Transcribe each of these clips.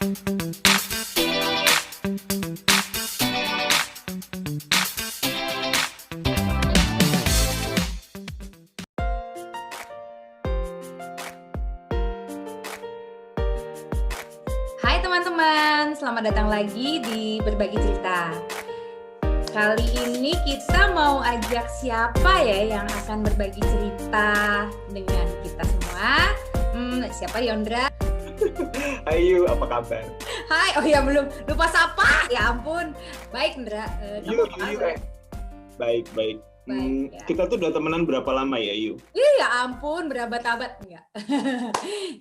Hai teman-teman, selamat datang lagi di Berbagi Cerita. Kali ini kita mau ajak siapa ya yang akan berbagi cerita dengan kita semua? Siapa Yondra? Ayu, apa kabar? Hai, oh ya belum lupa sapa. Ya ampun. Baik, Ndra. Yu. Baik. Baik, ya. Kita tuh udah temenan berapa lama ya, Yu? Ya ampun, berabad-abad enggak.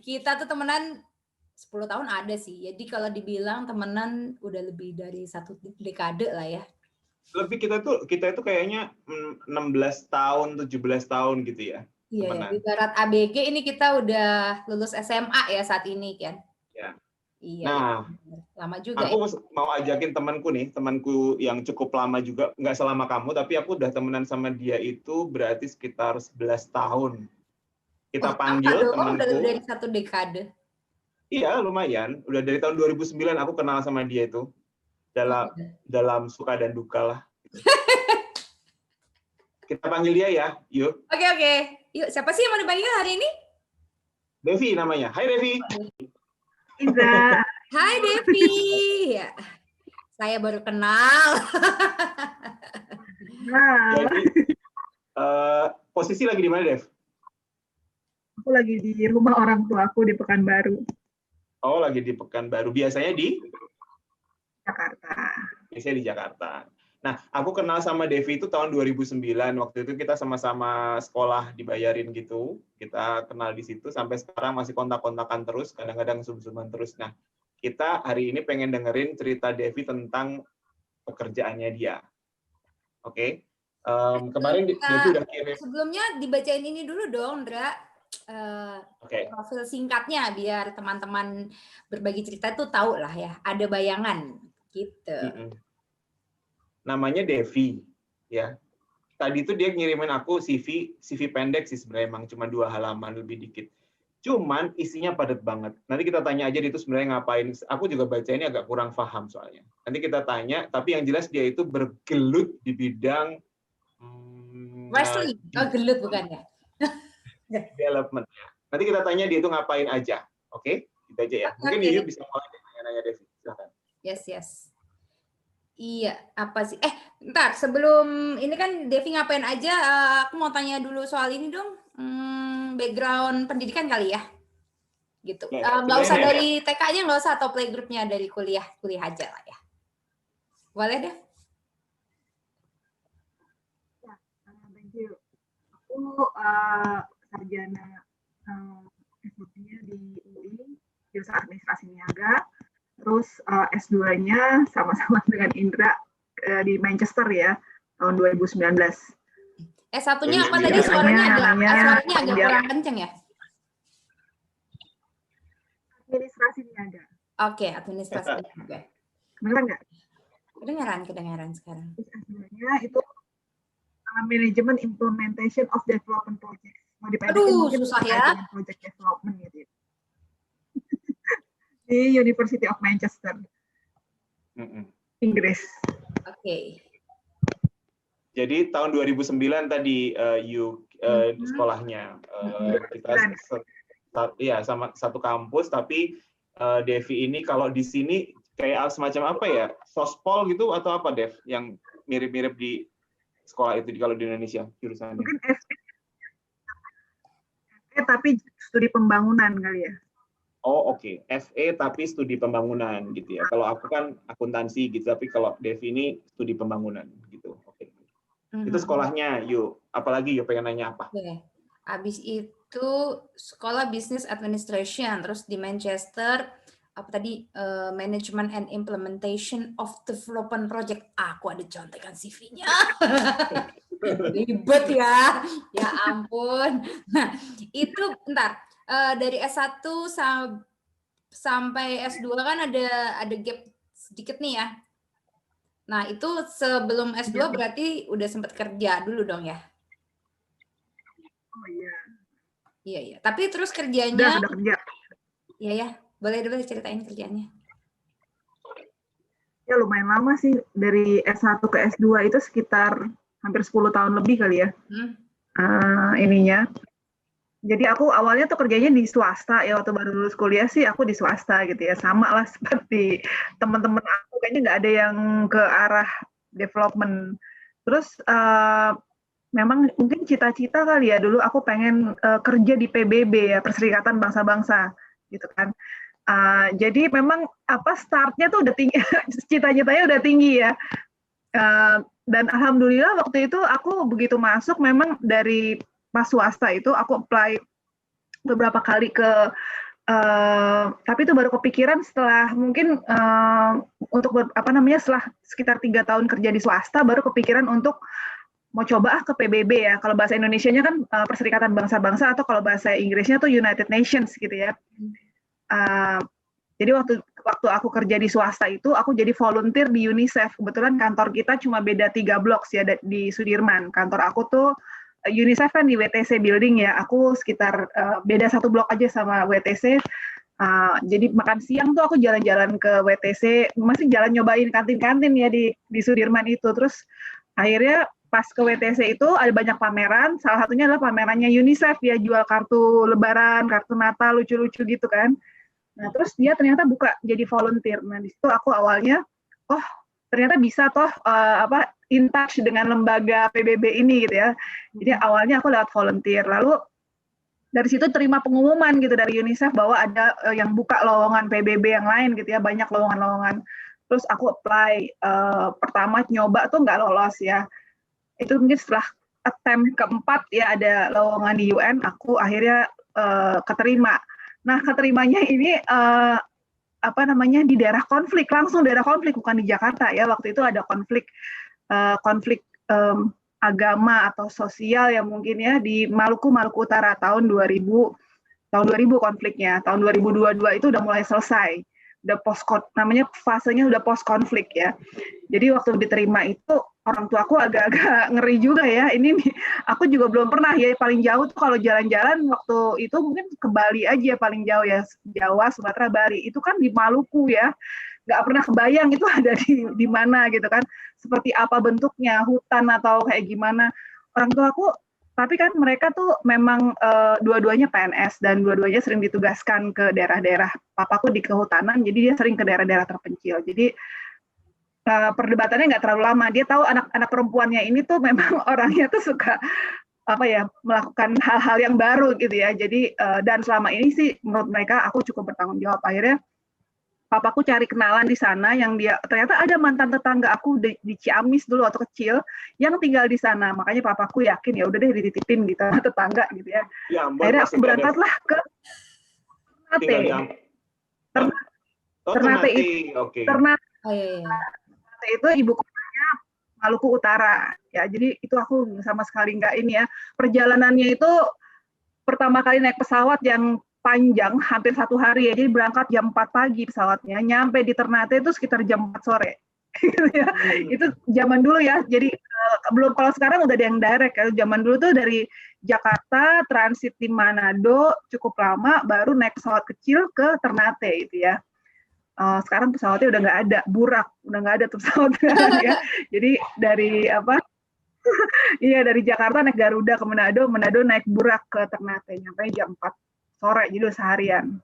Kita tuh temenan 10 tahun ada sih. Jadi kalau dibilang temenan udah lebih dari 1 dekade lah ya. Lebih kita itu kayaknya 16 tahun, 17 tahun gitu ya. Iya, temenan. di barat ABG ini kita udah lulus SMA ya saat ini kan. Ya. Iya. Nah, lama juga. aku mau ajakin temanku yang cukup lama juga, nggak selama kamu, tapi aku udah temenan sama dia itu berarti sekitar 11 tahun. Kita panggil temanku. Udah dari 1 dekade. Iya, lumayan. Udah dari tahun 2009 aku kenal sama dia itu. Dalam suka dan duka lah. Kita panggil dia ya, yuk. Oke. Yuk, siapa sih yang mau dipanggil hari ini? Devi namanya. Hai Devi. Iza. Hai Devi. Ya. Saya baru kenal. Jadi, posisi lagi di mana, Dev? Aku lagi di rumah orang tua aku di Pekanbaru, Oh, lagi di Pekanbaru. Biasanya di Jakarta. Biasanya di Jakarta. Nah, aku kenal sama Devi itu tahun 2009. Waktu itu kita sama-sama sekolah dibayarin gitu. Kita kenal di situ sampai sekarang masih kontak-kontakan terus, kadang-kadang sum-suman terus. Nah, kita hari ini pengen dengerin cerita Devi tentang pekerjaannya dia. Oke. Kemarin Devi udah kirim. Sebelumnya dibacain ini dulu dong, Ndra. Profil singkatnya biar teman-teman berbagi cerita tuh tahu lah ya, ada bayangan gitu. Namanya Devi ya. Tadi tuh dia ngirimin aku CV pendek sih sebenarnya, emang cuma 2 halaman lebih dikit. Cuman isinya padat banget. Nanti kita tanya aja dia itu sebenarnya ngapain. Aku juga baca ini agak kurang paham soalnya. Nanti kita tanya, tapi yang jelas dia itu bergelut di bidang wrestling. Gelut bukan ya? Development. Nanti kita tanya dia itu ngapain aja. Oke? Gitu aja ya. Mungkin Yuyu bisa mulai nanya Devi. Silakan. Yes. Iya, apa sih? Ntar sebelum ini kan Devi ngapain aja, aku mau tanya dulu soal ini dong. Background pendidikan kali ya. Gitu. Nggak usah dari TK-nya, nggak usah, atau playgroup-nya dari kuliah aja lah ya. Boleh deh. Ya, thank you. Aku sarjana S1-nya di UI, jurusan administrasi niaga. Terus S2-nya sama-sama dengan Indra di Manchester ya, tahun 2019. S1-nya apa tadi? Suaranya agak kurang kenceng ya? Administrasi niaga. Oke, administrasi niaga. Kedengeran nggak? Kedengeran sekarang. S2-nya itu Management Implementation of Development Project. Aduh, susah ya. Project Development gitu. Di University of Manchester, Inggris. Oke. Jadi tahun 2009 tadi sekolahnya kita sama satu kampus, tapi Devi ini kalau di sini kayak semacam apa ya, sospol gitu atau apa Dev yang mirip-mirip di sekolah itu kalau di Indonesia jurusannya? Mungkin FE tapi studi pembangunan kali ya. Oh oke. FE tapi studi pembangunan gitu ya. Kalau aku kan akuntansi gitu, tapi kalau Devi ini studi pembangunan gitu. Oke. Itu sekolahnya, yuk. Apalagi yuk pengen nanya apa? Oke. Habis itu sekolah Business Administration, terus di Manchester apa tadi, Management and Implementation of Development Project. Aku ada contekan CV-nya. Ribet ya. Ya ampun. Nah, itu bentar. Dari S1 sampai S2 kan ada gap sedikit nih ya. Nah, itu sebelum S2 berarti udah sempat kerja dulu dong ya? Oh iya. Iya. Tapi terus kerjanya... Udah kerja. Iya ya. Boleh ceritain kerjanya. Ya lumayan lama sih, dari S1 ke S2 itu sekitar hampir 10 tahun lebih kali ya. Ininya. Jadi aku awalnya tuh kerjanya di swasta ya, waktu baru lulus kuliah sih aku di swasta gitu ya, sama lah seperti teman-teman aku, kayaknya nggak ada yang ke arah development. Terus memang mungkin cita-cita kali ya, dulu aku pengen kerja di PBB ya, Perserikatan Bangsa-Bangsa gitu kan. Jadi memang startnya tuh udah tinggi, cita-citanya udah tinggi ya. Dan alhamdulillah waktu itu aku begitu masuk, memang dari pas swasta itu aku apply beberapa kali ke, tapi itu baru kepikiran setelah mungkin setelah sekitar 3 tahun kerja di swasta, baru kepikiran untuk mau coba ke PBB ya. Kalau bahasa Indonesianya kan Perserikatan Bangsa-Bangsa, atau kalau bahasa Inggrisnya tuh United Nations gitu ya. Jadi waktu aku kerja di swasta itu, aku jadi volunteer di UNICEF. Kebetulan kantor kita cuma beda 3 blok sih, ada di Sudirman. Kantor aku tuh UNICEF kan di WTC building ya. Aku sekitar beda 1 blok aja sama WTC. Jadi makan siang tuh aku jalan-jalan ke WTC, masih jalan nyobain kantin-kantin ya di Sudirman itu. Terus akhirnya pas ke WTC itu ada banyak pameran, salah satunya adalah pamerannya UNICEF, dia jual kartu lebaran, kartu Natal, lucu-lucu gitu kan. Nah, terus dia ternyata buka jadi volunteer. Nah, di situ aku awalnya, oh ternyata bisa toh in touch dengan lembaga PBB ini gitu ya. Jadi awalnya aku lewat volunteer, lalu dari situ terima pengumuman gitu dari UNICEF bahwa ada yang buka lowongan PBB yang lain gitu ya, banyak lowongan-lowongan. Terus aku apply, pertama nyoba tuh nggak lolos ya. Itu mungkin setelah attempt keempat ya, ada lowongan di UN, aku akhirnya keterima. Nah, keterimanya ini di daerah konflik, langsung daerah konflik, bukan di Jakarta ya. Waktu itu ada konflik agama atau sosial ya mungkin ya, di Maluku Utara tahun 2000 konfliknya. Tahun 2022 itu udah mulai selesai. Udah namanya fasenya udah post konflik ya. Jadi waktu diterima itu orang tuaku agak-agak ngeri juga ya. Ini nih, aku juga belum pernah ya, paling jauh tuh kalau jalan-jalan waktu itu mungkin ke Bali aja paling jauh ya, Jawa, Sumatera, Bali. Itu kan di Maluku ya. Nggak pernah kebayang itu ada di mana gitu kan. Seperti apa bentuknya, hutan atau kayak gimana. Orang tuaku, tapi kan mereka tuh memang dua-duanya PNS dan dua-duanya sering ditugaskan ke daerah-daerah. Papaku di kehutanan, jadi dia sering ke daerah-daerah terpencil. Jadi perdebatannya nggak terlalu lama. Dia tahu anak-anak perempuannya ini tuh memang orangnya tuh suka melakukan hal-hal yang baru gitu ya. Jadi dan selama ini sih menurut mereka aku cukup bertanggung jawab. Akhirnya papaku cari kenalan di sana yang dia ternyata ada mantan tetangga aku di Ciamis dulu waktu kecil yang tinggal di sana. Makanya papaku yakin ya udah deh dititipin gitu sama tetangga gitu ya. Akhirnya aku berangkatlah ke Ternate. Ternate itu ibu kotanya Maluku Utara ya. Jadi itu aku sama sekali nggak ini ya. Perjalanannya itu pertama kali naik pesawat yang panjang, hampir 1 hari ya. Jadi berangkat jam 4 pagi pesawatnya, nyampe di Ternate itu sekitar jam 4 sore. Ya. Itu zaman dulu ya. Jadi belum, kalau sekarang udah ada yang direct ya. Zaman dulu tuh dari Jakarta transit di Manado cukup lama, baru naik pesawat kecil ke Ternate itu ya. Sekarang pesawatnya udah nggak ada, Burak, udah nggak ada tuh pesawatnya ya. Jadi dari dari Jakarta naik Garuda ke Manado naik Burak ke Ternate, nyampe jam 4 sore, jadi seharian.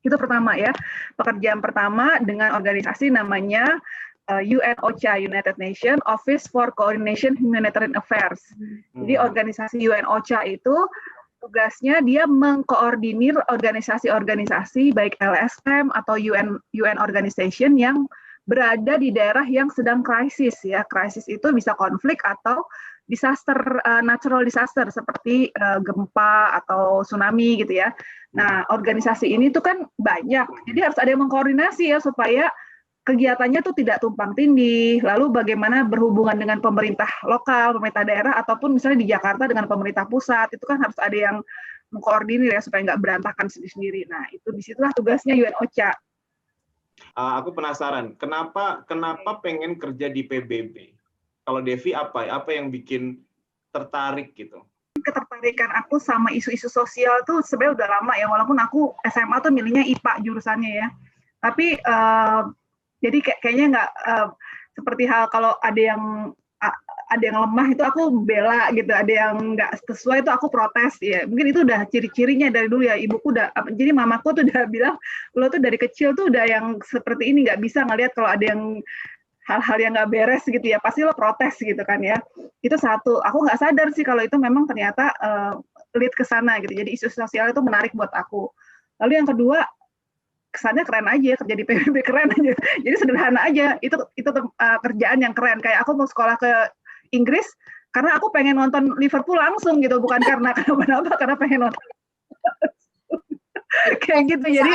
Itu pertama ya, pekerjaan pertama dengan organisasi namanya UN-OCHA, United Nations Office for Coordination Humanitarian Affairs. Jadi organisasi UN-OCHA itu tugasnya dia mengkoordinir organisasi-organisasi baik LSM atau UN organization yang berada di daerah yang sedang krisis ya. Krisis itu bisa konflik atau disaster, natural disaster seperti gempa atau tsunami gitu ya. Nah, organisasi ini tuh kan banyak, jadi harus ada yang mengkoordinasi ya supaya kegiatannya tuh tidak tumpang tindih, lalu bagaimana berhubungan dengan pemerintah lokal, pemerintah daerah, ataupun misalnya di Jakarta dengan pemerintah pusat, itu kan harus ada yang mengkoordinir ya, supaya nggak berantakan sendiri-sendiri. Nah, itu disitulah tugasnya UN-OCHA. Aku penasaran, kenapa pengen kerja di PBB? Kalau Devi apa yang bikin tertarik gitu? Ketertarikan aku sama isu-isu sosial tuh sebenarnya udah lama ya, walaupun aku SMA tuh milihnya IPA jurusannya ya. Tapi Jadi kayaknya nggak seperti hal kalau ada yang lemah itu aku bela gitu, ada yang nggak sesuai itu aku protes ya. Mungkin itu udah ciri-cirinya dari dulu ya. Ibuku jadi mamaku tuh udah bilang, lo tuh dari kecil tuh udah yang seperti ini, nggak bisa ngelihat kalau ada yang hal-hal yang nggak beres gitu ya, pasti lo protes gitu kan ya. Itu satu. Aku nggak sadar sih kalau itu memang ternyata lead ke sana gitu. Jadi isu sosial itu menarik buat aku. Lalu yang kedua, kesannya keren aja, kerja di PBB keren aja. Jadi sederhana aja. Itu kerjaan yang keren. Kayak aku mau sekolah ke Inggris karena aku pengen nonton Liverpool langsung gitu, bukan karena kenapa-napa, karena pengen nonton. Kayak gitu. Jadi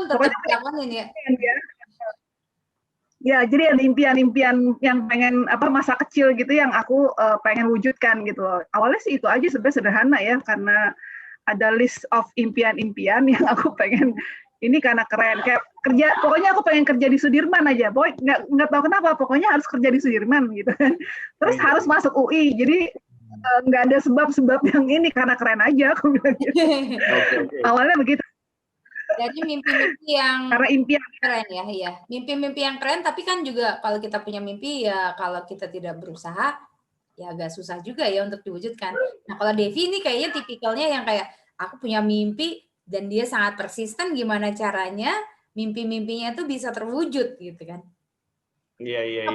pokoknya ya, jadi ada impian-impian yang pengen masa kecil gitu yang aku pengen wujudkan gitu loh. Awalnya sih itu aja sebenarnya sederhana ya, karena ada list of impian-impian yang aku pengen ini karena keren, kayak kerja, pokoknya aku pengen kerja di Sudirman aja, pokoknya nggak tahu kenapa, pokoknya harus kerja di Sudirman gitu kan, terus harus masuk UI, jadi nggak ada sebab-sebab yang ini, karena keren aja aku bilang gitu. Awalnya begitu. Jadi mimpi-mimpi yang karena impian keren ya, iya. Mimpi-mimpi yang keren, tapi kan juga kalau kita punya mimpi ya, kalau kita tidak berusaha ya agak susah juga ya untuk diwujudkan. Nah kalau Devi ini kayaknya tipikalnya yang kayak aku punya mimpi dan dia sangat persisten, gimana caranya mimpi-mimpinya itu bisa terwujud gitu kan. Iya.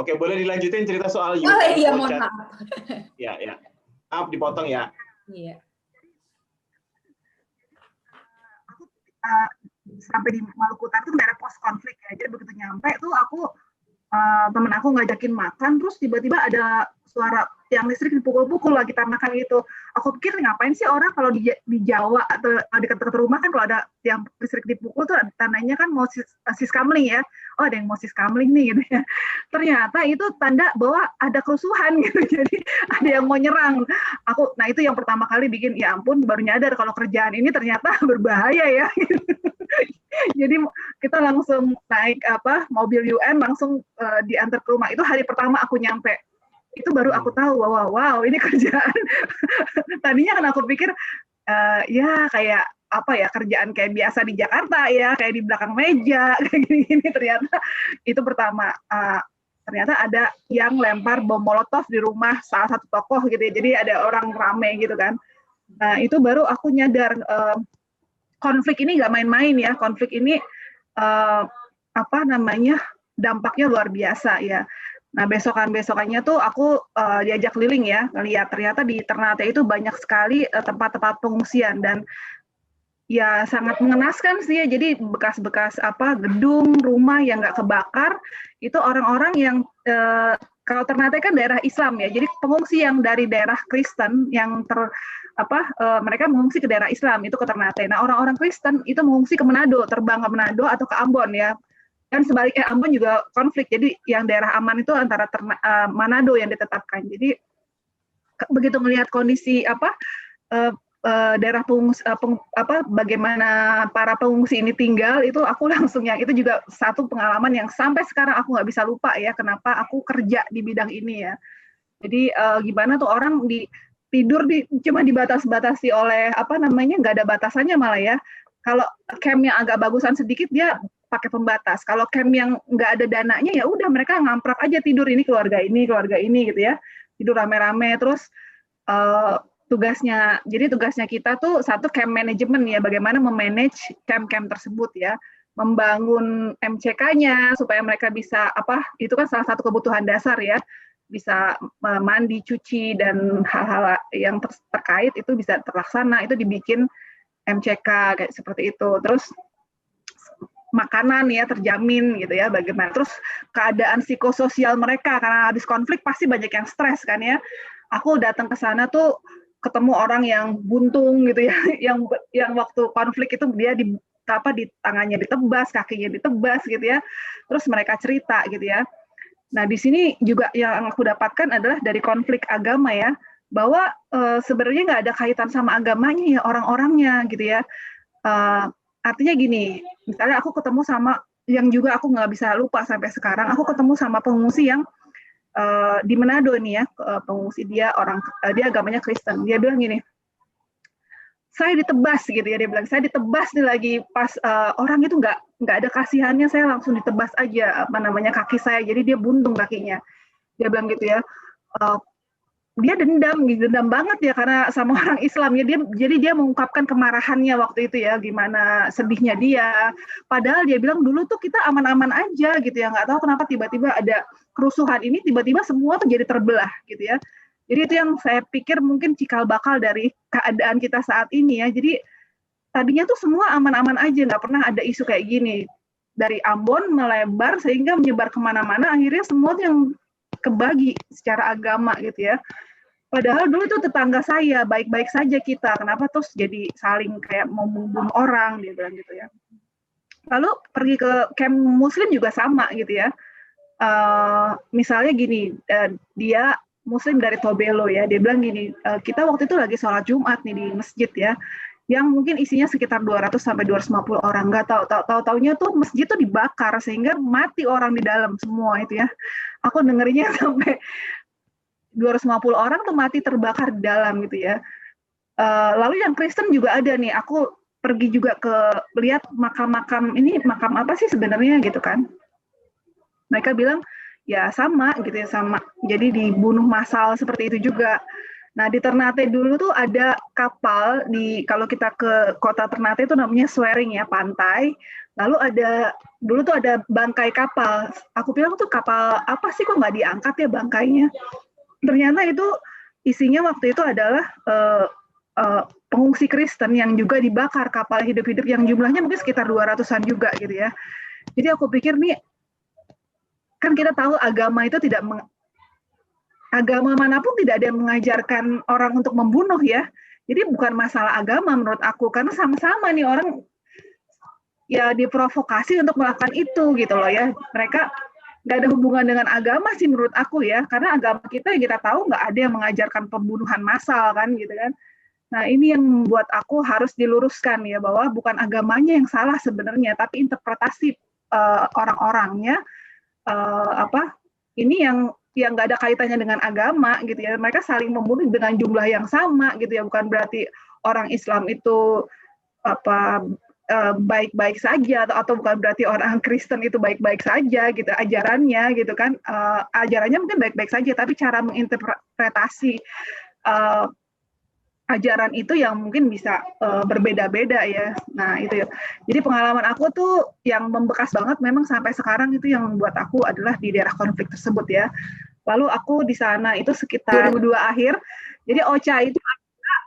Oke, boleh dilanjutin cerita soal UN? Oh iya, mohon maaf. Ya. Maaf dipotong ya. Iya. Aku sampai di Maluku Utara itu daerah post konflik ya. Jadi begitu nyampe tuh aku temen aku ngajakin makan, terus tiba-tiba ada suara yang listrik dipukul-pukul lagi kita makan gitu. Aku pikir ngapain sih orang kalau di Jawa atau dekat-dekat rumah kan kalau ada yang listrik dipukul tuh tandanya kan mau siskamling ya. Oh ada yang mau siskamling nih gitu ya. Ternyata itu tanda bahwa ada kerusuhan gitu. Jadi ada yang mau nyerang. Nah itu yang pertama kali bikin ya ampun, baru nyadar kalau kerjaan ini ternyata berbahaya ya. Jadi kita langsung naik mobil UN langsung diantar ke rumah. Itu hari pertama aku nyampe. Itu baru aku tahu bahwa wow ini kerjaan. Tadinya kan aku pikir ya kayak kerjaan kayak biasa di Jakarta ya, kayak di belakang meja kayak gini-gini. Ternyata itu pertama. Ternyata ada yang lempar bom molotov di rumah salah satu tokoh gitu ya. Jadi ada orang rame gitu kan. Nah itu baru aku nyadar konflik ini nggak main-main ya. Konflik ini dampaknya luar biasa ya. Nah besokannya tuh aku diajak keliling ya, ngeliat ternyata di Ternate itu banyak sekali tempat-tempat pengungsian dan ya sangat mengenaskan sih ya. Jadi bekas-bekas gedung rumah yang nggak kebakar itu orang-orang yang kalau Ternate kan daerah Islam ya, jadi pengungsi yang dari daerah Kristen yang mereka mengungsi ke daerah Islam itu ke Ternate. Nah orang-orang Kristen itu mengungsi ke Manado, terbang ke Manado atau ke Ambon ya. Dan sebaliknya Ambon juga konflik, jadi yang daerah aman itu antara Manado yang ditetapkan. Jadi begitu melihat kondisi daerah pengungsi, bagaimana para pengungsi ini tinggal, itu aku langsung itu juga satu pengalaman yang sampai sekarang aku nggak bisa lupa ya, kenapa aku kerja di bidang ini ya. Jadi gimana tuh orang tidur cuma dibatas-batasi oleh nggak ada batasannya malah ya. Kalau camp yang agak bagusan sedikit dia pakai pembatas. Kalau camp yang nggak ada dananya ya udah mereka ngamprak aja tidur, ini keluarga ini gitu ya, tidur rame-rame. Terus tugasnya kita tuh satu camp manajemen ya, bagaimana memanage camp-camp tersebut ya, membangun MCK-nya supaya mereka bisa itu kan salah satu kebutuhan dasar ya, bisa mandi, cuci dan hal-hal yang terkait itu bisa terlaksana, itu dibikin MCK kayak seperti itu. Terus makanan ya terjamin gitu ya, bagaimana terus keadaan psikososial mereka karena habis konflik pasti banyak yang stres kan ya. Aku datang ke sana tuh ketemu orang yang buntung gitu ya, yang waktu konflik itu dia di tangannya ditebas, kakinya ditebas gitu ya. Terus mereka cerita gitu ya. Nah di sini juga yang aku dapatkan adalah dari konflik agama ya, bahwa sebenarnya nggak ada kaitan sama agamanya ya orang-orangnya gitu ya. Artinya gini, misalnya aku ketemu sama yang juga aku nggak bisa lupa sampai sekarang, aku ketemu sama pengungsi yang di Manado nih ya, pengungsi dia agamanya Kristen. Dia bilang gini, saya ditebas gitu ya, dia bilang saya ditebas nih lagi pas orang itu nggak ada kasihannya, saya langsung ditebas aja apa namanya kaki saya, jadi dia buntung kakinya, dia bilang gitu ya. Dia dendam banget ya karena sama orang Islam ya, jadi dia mengungkapkan kemarahannya waktu itu ya, gimana sedihnya dia, padahal dia bilang dulu tuh kita aman-aman aja gitu ya, nggak tahu kenapa tiba-tiba ada kerusuhan ini, tiba-tiba semua tuh jadi terbelah gitu ya. Jadi itu yang saya pikir mungkin cikal bakal dari keadaan kita saat ini ya. Jadi tadinya tuh semua aman-aman aja, nggak pernah ada isu kayak gini. Dari Ambon melebar sehingga menyebar kemana-mana, akhirnya semua tuh yang kebagi secara agama gitu ya. Padahal dulu tuh tetangga saya, baik-baik saja kita, kenapa terus jadi saling kayak mau membunuh orang, dia bilang gitu ya. Lalu pergi ke camp Muslim juga sama gitu ya. Misalnya gini, dia Muslim dari Tobelo ya, dia bilang gini, kita waktu itu lagi sholat Jumat nih di masjid ya, yang mungkin isinya sekitar 200 sampai 250 orang, nggak tahu-taunya tuh masjid tuh dibakar sehingga mati orang di dalam semua itu ya. Aku dengerinnya sampai 250 orang tuh mati terbakar di dalam gitu ya. Lalu yang Kristen juga ada nih, aku pergi juga ke lihat makam-makam ini, makam apa sih sebenarnya gitu kan. Mereka bilang ya sama gitu ya, sama. Jadi dibunuh massal seperti itu juga. Nah di Ternate dulu tuh ada kapal kalau kita ke kota Ternate itu namanya Swearing ya, pantai. Lalu dulu tuh ada bangkai kapal. Aku bilang tuh kapal apa sih kok nggak diangkat ya bangkainya? Ternyata itu isinya waktu itu adalah pengungsi Kristen yang juga dibakar kapal hidup-hidup yang jumlahnya mungkin sekitar 200-an juga gitu ya. Jadi aku pikir nih, kan kita tahu agama itu agama manapun tidak ada yang mengajarkan orang untuk membunuh ya. Jadi bukan masalah agama menurut aku, karena sama-sama nih orang ya diprovokasi untuk melakukan itu gitu loh ya. Mereka nggak ada hubungan dengan agama sih menurut aku ya, karena agama kita yang kita tahu nggak ada yang mengajarkan pembunuhan massal kan gitu kan. Nah ini yang membuat aku harus diluruskan ya, bahwa bukan agamanya yang salah sebenarnya, tapi interpretasi orang-orangnya ini yang nggak ada kaitannya dengan agama gitu ya. Mereka saling membunuh dengan jumlah yang sama gitu ya, bukan berarti orang Islam itu baik-baik saja atau bukan berarti orang Kristen itu baik-baik saja gitu ajarannya gitu kan. Ajarannya mungkin baik-baik saja, tapi cara menginterpretasi ajaran itu yang mungkin bisa berbeda-beda ya. Nah itu ya. Jadi pengalaman aku tuh yang membekas banget memang sampai sekarang, itu yang membuat aku adalah di daerah konflik tersebut ya. Lalu aku di sana itu sekitar 2002 akhir. Jadi OCHA itu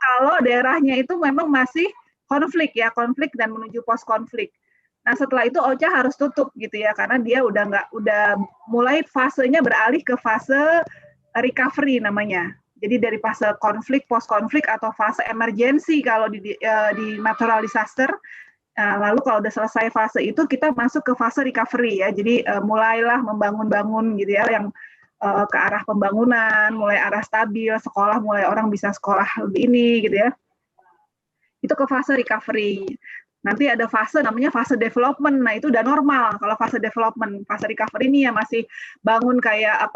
kalau daerahnya itu memang masih konflik dan menuju post konflik. Nah setelah itu OCHA harus tutup gitu ya, karena dia udah mulai fasenya beralih ke fase recovery namanya. Jadi dari fase konflik, post konflik atau fase emergency kalau di natural disaster. Lalu kalau udah selesai fase itu kita masuk ke fase recovery ya. Jadi mulailah membangun gitu ya, yang ke arah pembangunan, mulai arah stabil, sekolah mulai orang bisa sekolah lebih ini gitu ya. Itu ke fase recovery. Nanti ada fase namanya fase development. Nah, itu udah normal kalau fase development. Fase recovery ini ya masih bangun kayak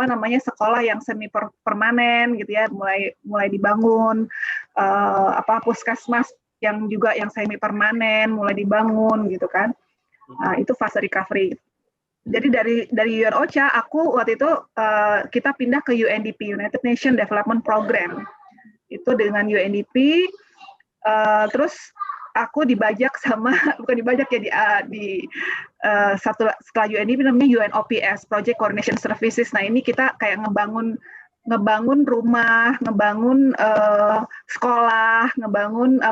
sekolah yang semi permanen gitu ya, mulai dibangun, puskesmas yang juga yang semi permanen mulai dibangun gitu kan. Nah, itu fase recovery. Jadi dari UN OCHA aku waktu itu kita pindah ke UNDP, United Nations Development Program. Itu dengan UNDP terus aku dibajak bukan dibajak ya, setelah UNDP namanya UNOPS, Project Coordination Services. Nah ini kita kayak ngebangun rumah, ngebangun sekolah, ngebangun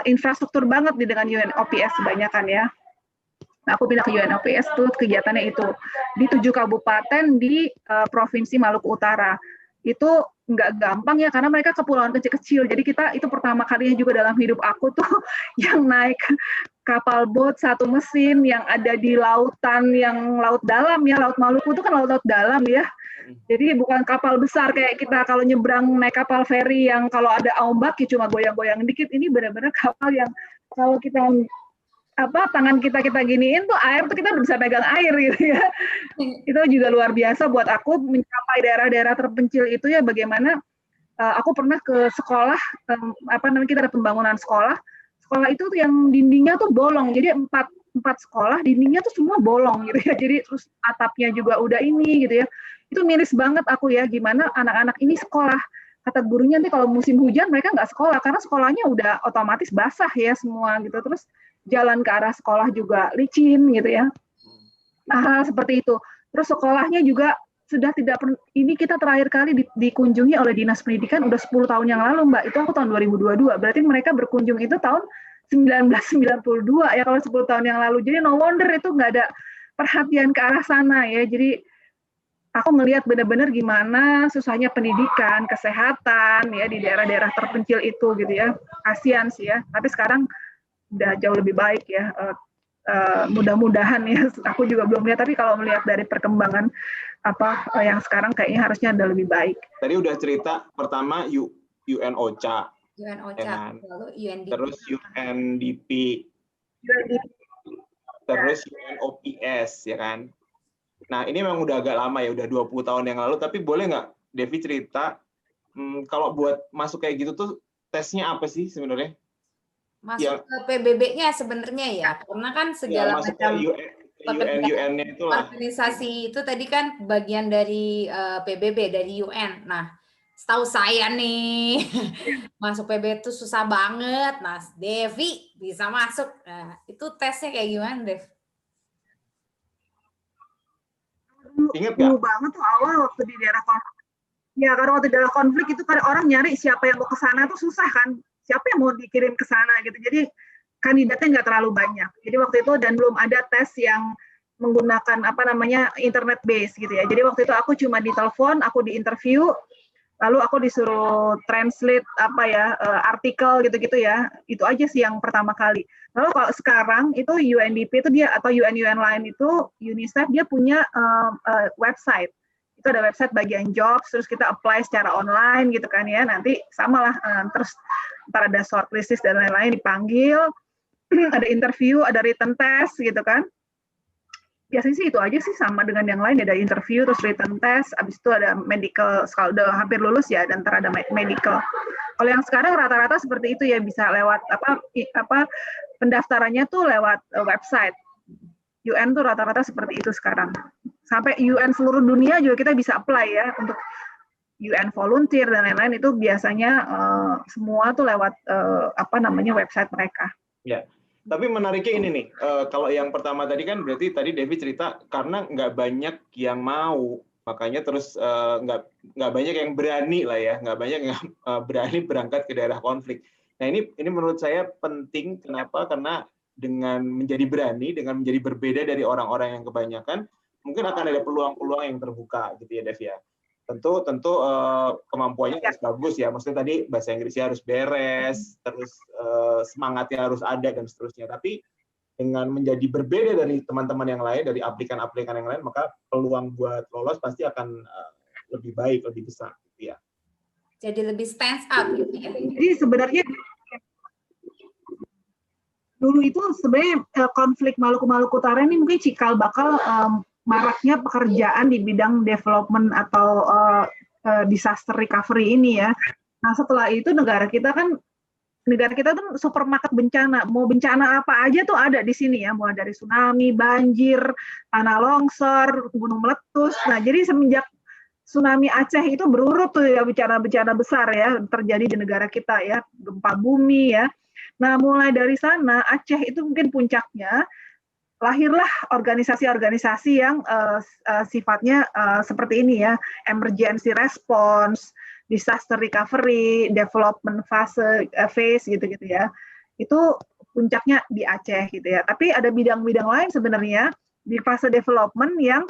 infrastruktur banget dengan UNOPS kebanyakan ya. Nah aku pindah ke UNOPS tuh kegiatannya itu di 7 kabupaten di Provinsi Maluku Utara. Itu nggak gampang ya, karena mereka kepulauan kecil-kecil. Jadi kita itu pertama kalinya juga dalam hidup aku tuh yang naik kapal boat 1 mesin yang ada di lautan, yang laut dalam ya. Laut Maluku itu kan laut dalam ya. Jadi bukan kapal besar kayak kita kalau nyebrang naik kapal feri yang kalau ada ombak ya cuma goyang-goyang dikit. Ini benar-benar kapal yang kalau kita tangan kita giniin tuh air tuh kita udah bisa pegang air gitu ya. Itu juga luar biasa buat aku mencapai daerah-daerah terpencil itu ya, bagaimana aku pernah ke sekolah, kita ada pembangunan sekolah. Sekolah itu tuh yang dindingnya tuh bolong, jadi empat sekolah dindingnya tuh semua bolong gitu ya. Jadi terus atapnya juga udah ini gitu ya. Itu miris banget aku ya, gimana anak-anak ini sekolah. Kata gurunya nanti kalau musim hujan mereka nggak sekolah karena sekolahnya udah otomatis basah ya semua gitu. Terus jalan ke arah sekolah juga licin gitu ya. Nah, seperti itu. Terus sekolahnya juga sudah tidak ini kita terakhir kali dikunjungi oleh Dinas Pendidikan udah 10 tahun yang lalu, Mbak. Itu aku tahun 2022. Berarti mereka berkunjung itu tahun 1992 ya kalau 10 tahun yang lalu. Jadi no wonder itu nggak ada perhatian ke arah sana ya. Jadi aku melihat benar-benar gimana susahnya pendidikan, kesehatan ya di daerah-daerah terpencil itu gitu ya. Kasihan sih ya. Tapi sekarang udah jauh lebih baik ya. Mudah-mudahan ya. Aku juga belum lihat, tapi kalau melihat dari perkembangan yang sekarang kayaknya harusnya ada lebih baik. Tadi udah cerita pertama UN-OCHA, lalu UNDP, terus UNDP, terus UNOPS ya kan. Nah, ini memang udah agak lama ya, udah 20 tahun yang lalu, tapi boleh nggak Devi cerita, kalau buat masuk kayak gitu tuh tesnya apa sih sebenarnya? Masuk ke PBB-nya sebenarnya ya, karena kan segala macam UN-nya itu organisasi itu tadi kan bagian dari PBB, dari UN. Nah, setahu saya nih, masuk PBB itu susah banget. Nah, Devi bisa masuk. Nah, itu tesnya kayak gimana, Dev? Ingat dulu banget tuh awal waktu di daerah konflik. Ya, karena waktu di daerah konflik itu kan orang nyari siapa yang mau ke sana tuh susah kan. Siapa yang mau dikirim ke sana gitu. Jadi kandidatnya nggak terlalu banyak. Jadi waktu itu dan belum ada tes yang menggunakan internet base gitu ya. Jadi waktu itu aku cuma ditelepon, aku diinterview, lalu aku disuruh translate artikel gitu-gitu ya. Itu aja sih yang pertama kali. Lalu kalau sekarang itu UNDP itu dia atau UN lain itu UNICEF dia punya website. Itu ada website bagian jobs, terus kita apply secara online gitu kan ya. Nanti samalah terus ntar ada shortlist dan lain-lain dipanggil, ada interview, ada written test gitu kan. Biasanya sih itu aja sih sama dengan yang lain, ada interview terus written test, habis itu ada medical, kalau udah hampir lulus ya dan ntar ada medical. Kalau yang sekarang rata-rata seperti itu ya, bisa lewat pendaftarannya tuh lewat website. UN tuh rata-rata seperti itu sekarang. Sampai UN seluruh dunia juga kita bisa apply ya untuk UN volunteer dan lain-lain, itu biasanya semua tuh lewat website mereka. Ya. Tapi menariknya ini nih, kalau yang pertama tadi kan berarti tadi Devi cerita karena nggak banyak yang mau, makanya terus nggak banyak yang berani lah ya, nggak banyak yang berani berangkat ke daerah konflik. Nah ini menurut saya penting, kenapa? Karena dengan menjadi berani, dengan menjadi berbeda dari orang-orang yang kebanyakan, mungkin akan ada peluang-peluang yang terbuka gitu ya Devi ya. Tentu kemampuannya harus bagus ya. Maksudnya tadi bahasa Inggrisnya harus beres, terus semangatnya harus ada dan seterusnya. Tapi dengan menjadi berbeda dari teman-teman yang lain, dari aplikan-aplikan yang lain, maka peluang buat lolos pasti akan lebih baik, lebih besar gitu ya. Jadi lebih stand up gitu ya. Jadi sebenarnya dulu itu sebenarnya konflik Maluku Utara ini mungkin cikal bakal maraknya pekerjaan di bidang development atau disaster recovery ini ya. Nah setelah itu negara kita tuh supermarket bencana. Mau bencana apa aja tuh ada di sini ya. Mulai dari tsunami, banjir, tanah longsor, gunung meletus. Nah jadi semenjak tsunami Aceh itu berurut tuh ya bencana-bencana besar ya terjadi di negara kita ya. Gempa bumi ya. Nah mulai dari sana Aceh itu mungkin puncaknya, lahirlah organisasi-organisasi yang sifatnya seperti ini ya, emergency response, disaster recovery, development phase gitu-gitu ya. Itu puncaknya di Aceh gitu ya. Tapi ada bidang-bidang lain sebenarnya di fase development yang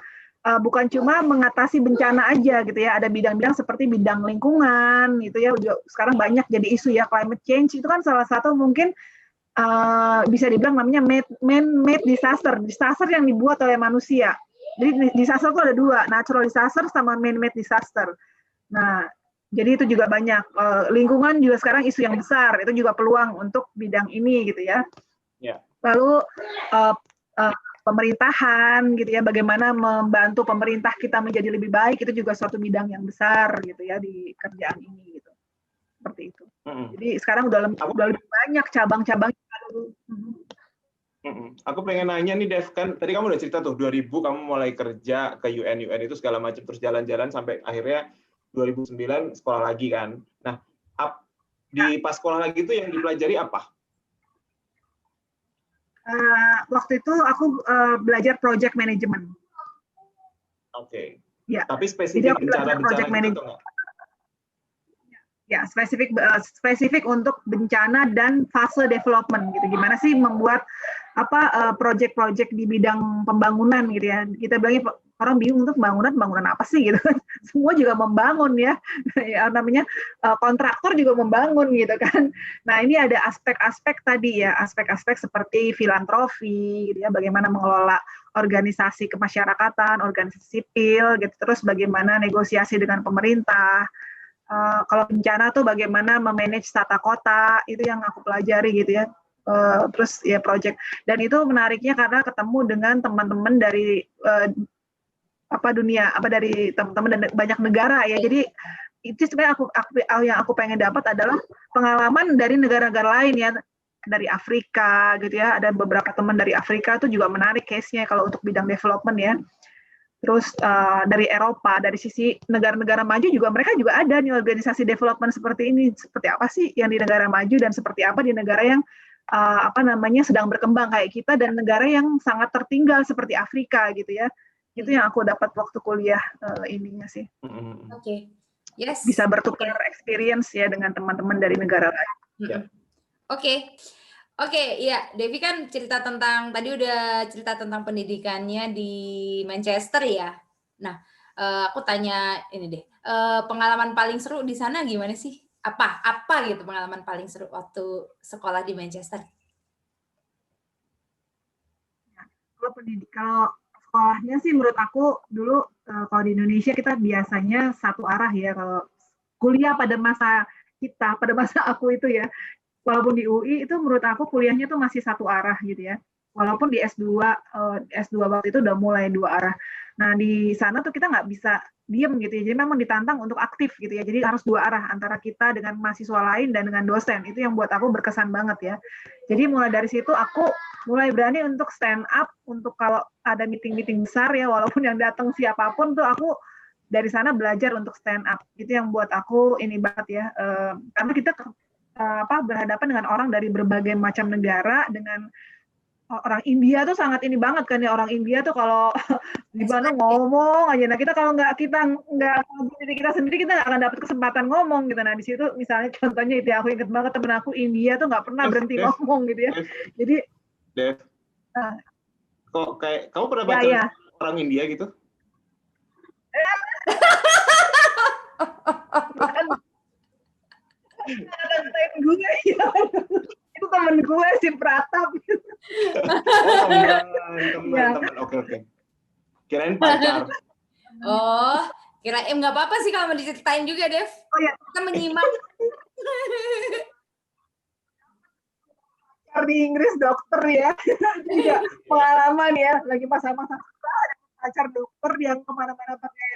bukan cuma mengatasi bencana aja gitu ya. Ada bidang-bidang seperti bidang lingkungan gitu ya. Sekarang banyak jadi isu ya, climate change itu kan salah satu mungkin bisa dibilang namanya man-made disaster yang dibuat oleh manusia. Jadi disaster itu ada dua, natural disaster sama man-made disaster. Nah, jadi itu juga banyak. Lingkungan juga sekarang isu yang besar, itu juga peluang untuk bidang ini gitu ya. Yeah. Lalu pemerintahan gitu ya, bagaimana membantu pemerintah kita menjadi lebih baik, itu juga suatu bidang yang besar gitu ya di kerjaan ini gitu. seperti itu. Mm-mm. Jadi sekarang udah lebih banyak cabang-cabang. Aku pengen nanya nih Dev, kan tadi kamu udah cerita tuh 2000 kamu mulai kerja ke UN itu segala macam, terus jalan-jalan sampai akhirnya 2009 sekolah lagi kan. Nah, di pas sekolah lagi itu yang dipelajari apa? Waktu itu aku belajar project management. Oke. Ya. Tapi Jadi spesifik aku belajar project bencana-bencana gitu management. tuh nggak? Ya, spesifik untuk bencana dan fase development gitu. Gimana sih membuat project-project di bidang pembangunan gitu ya. Kita bilangnya orang bingung untuk bangunan apa sih gitu kan. Semua juga membangun ya. Ya namanya kontraktor juga membangun gitu kan. Nah, ini ada aspek-aspek tadi ya, aspek-aspek seperti filantropi gitu ya, bagaimana mengelola organisasi kemasyarakatan, organisasi sipil gitu. Terus bagaimana negosiasi dengan pemerintah. Kalau bencana tuh bagaimana memanage tata kota, itu yang aku pelajari gitu ya. Terus ya project, dan itu menariknya karena ketemu dengan teman-teman dari dunia dari teman-teman dan banyak negara ya. Jadi itu sebenarnya yang aku pengen dapat adalah pengalaman dari negara-negara lain ya, dari Afrika gitu ya. Ada beberapa teman dari Afrika tuh juga menarik case-nya kalau untuk bidang development ya. Terus dari Eropa, dari sisi negara-negara maju juga mereka juga ada nih organisasi development seperti ini. Seperti apa sih yang di negara maju dan seperti apa di negara yang sedang berkembang kayak kita dan negara yang sangat tertinggal seperti Afrika gitu ya. Itu yang aku dapat waktu kuliah ininya sih. Oke. Yes. Bisa bertukar experience ya dengan teman-teman dari negara lain. Oke, iya, Devi kan tadi udah cerita tentang pendidikannya di Manchester ya. Nah, aku tanya ini deh, pengalaman paling seru di sana gimana sih? Apa gitu pengalaman paling seru waktu sekolah di Manchester? Kalau sekolahnya sih menurut aku dulu kalau di Indonesia kita biasanya satu arah ya, kalau kuliah pada masa aku itu ya. Walaupun di UI itu menurut aku kuliahnya tuh masih satu arah gitu ya. Walaupun di S2 waktu itu udah mulai dua arah. Nah, di sana tuh kita nggak bisa diem gitu ya. Jadi memang ditantang untuk aktif gitu ya. Jadi harus dua arah antara kita dengan mahasiswa lain dan dengan dosen. Itu yang buat aku berkesan banget ya. Jadi mulai dari situ aku mulai berani untuk stand up untuk kalau ada meeting-meeting besar ya, walaupun yang datang siapapun tuh aku dari sana belajar untuk stand up. Itu yang buat aku ini banget ya. Karena kita berhadapan dengan orang dari berbagai macam negara, dengan orang India tuh sangat ini banget kan ya, orang India tuh kalau di mana ngomong aja. Nah, kita kalau kita nggak diri kita sendiri, kita nggak akan dapat kesempatan ngomong gitu. Nah, di situ misalnya contohnya itu aku inget banget temen aku India tuh nggak pernah berhenti ngomong gitu ya. Jadi Dev, kok kayak kamu pernah baca orang India gitu? Ngatain gue ya. Itu temen gue si Pratap. Teman. Oke. Kirain pacar. Oh, kirain nggak apa-apa sih kalau mau diceritain juga, Dev. Oh ya, kita menyimak. Di Inggris dokter ya. Juga pengalaman ya, lagi masa-masa pacar dokter yang kemana-mana pakai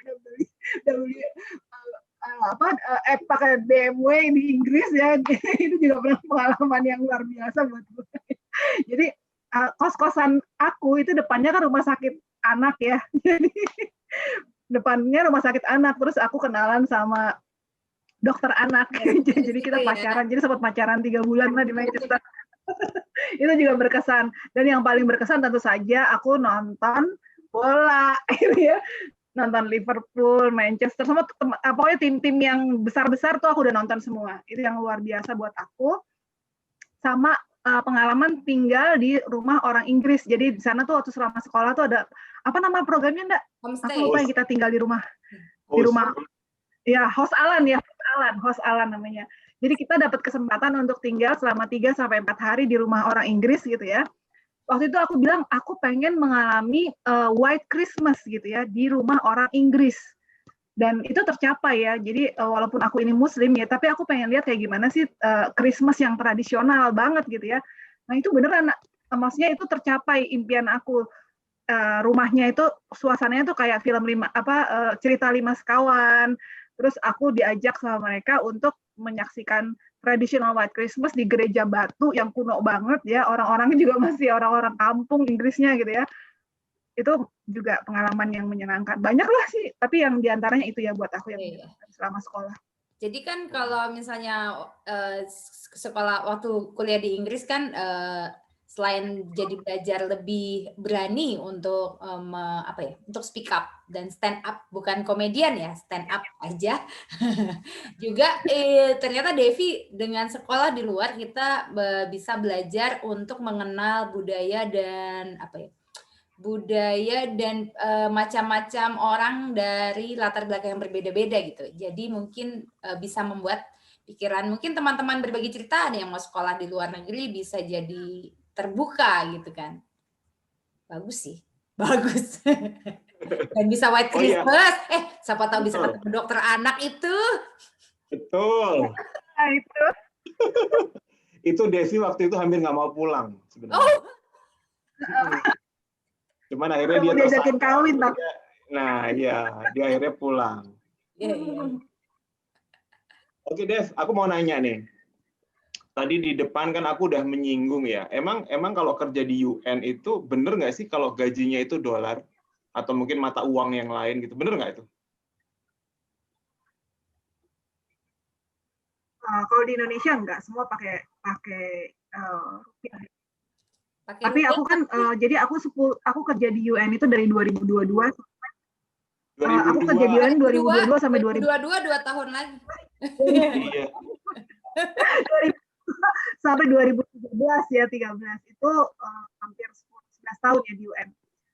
pakai BMW di Inggris ya. Itu juga pengalaman yang luar biasa buat gue. Jadi kos-kosan aku itu depannya kan rumah sakit anak ya. Jadi depannya rumah sakit anak, terus aku kenalan sama dokter anak. Jadi kita pacaran. Jadi sempat pacaran 3 bulan lah di Manchester. Itu juga berkesan. Dan yang paling berkesan tentu saja aku nonton bola ya. Nonton Liverpool, Manchester, sama pokoknya tim-tim yang besar-besar tuh aku udah nonton semua. Itu yang luar biasa buat aku. Sama pengalaman tinggal di rumah orang Inggris. Jadi di sana tuh waktu selama sekolah tuh ada apa nama programnya enggak? Aku lupa yang kita tinggal di rumah. Di rumah. Ya, host Alan namanya. Jadi kita dapat kesempatan untuk tinggal selama 3 sampai 4 hari di rumah orang Inggris gitu ya. Waktu itu aku bilang aku pengen mengalami White Christmas gitu ya di rumah orang Inggris, dan itu tercapai ya. Jadi walaupun aku ini Muslim ya, tapi aku pengen lihat kayak gimana sih Christmas yang tradisional banget gitu ya. Nah itu beneran, maksudnya itu tercapai impian aku. Rumahnya itu suasananya tuh kayak film cerita 5 sekawan. Terus aku diajak sama mereka untuk menyaksikan traditional White Christmas di gereja batu yang kuno banget ya, orang-orangnya juga masih orang-orang kampung Inggrisnya gitu ya. Itu juga pengalaman yang menyenangkan. Banyak lah sih, tapi yang diantaranya itu ya buat aku yang selama sekolah. Jadi kan kalau misalnya sekolah waktu kuliah di Inggris kan selain jadi belajar lebih berani untuk untuk speak up dan stand up, bukan komedian ya, stand up aja. Juga ternyata Devi dengan sekolah di luar kita bisa belajar untuk mengenal budaya dan macam-macam orang dari latar belakang yang berbeda-beda gitu. Jadi mungkin bisa membuat pikiran, mungkin teman-teman berbagi cerita ada yang mau sekolah di luar negeri bisa jadi terbuka gitu kan. Bagus sih, bagus. Dan bisa White Christmas. Siapa tahu bisa ketemu dokter anak itu. Betul. Nah, itu. Itu Devi waktu itu hampir nggak mau pulang sebenarnya. Cuman akhirnya dia diajakin kawin tapi. Nah, iya, dia akhirnya pulang. Oke, Dev, aku mau nanya nih. Tadi di depan kan aku udah menyinggung ya. Emang kalau kerja di UN itu bener nggak sih kalau gajinya itu dolar atau mungkin mata uang yang lain gitu? Bener nggak itu? Kalau di Indonesia enggak, semua pakai rupiah. Tapi aku kan jadi aku kerja di UN itu dari 2022 sampai aku kerja di UN 2022 sampai 2022 2 tahun lagi. Iya. Sampai 2013 ya, 13 itu hampir 11 tahun ya di UN.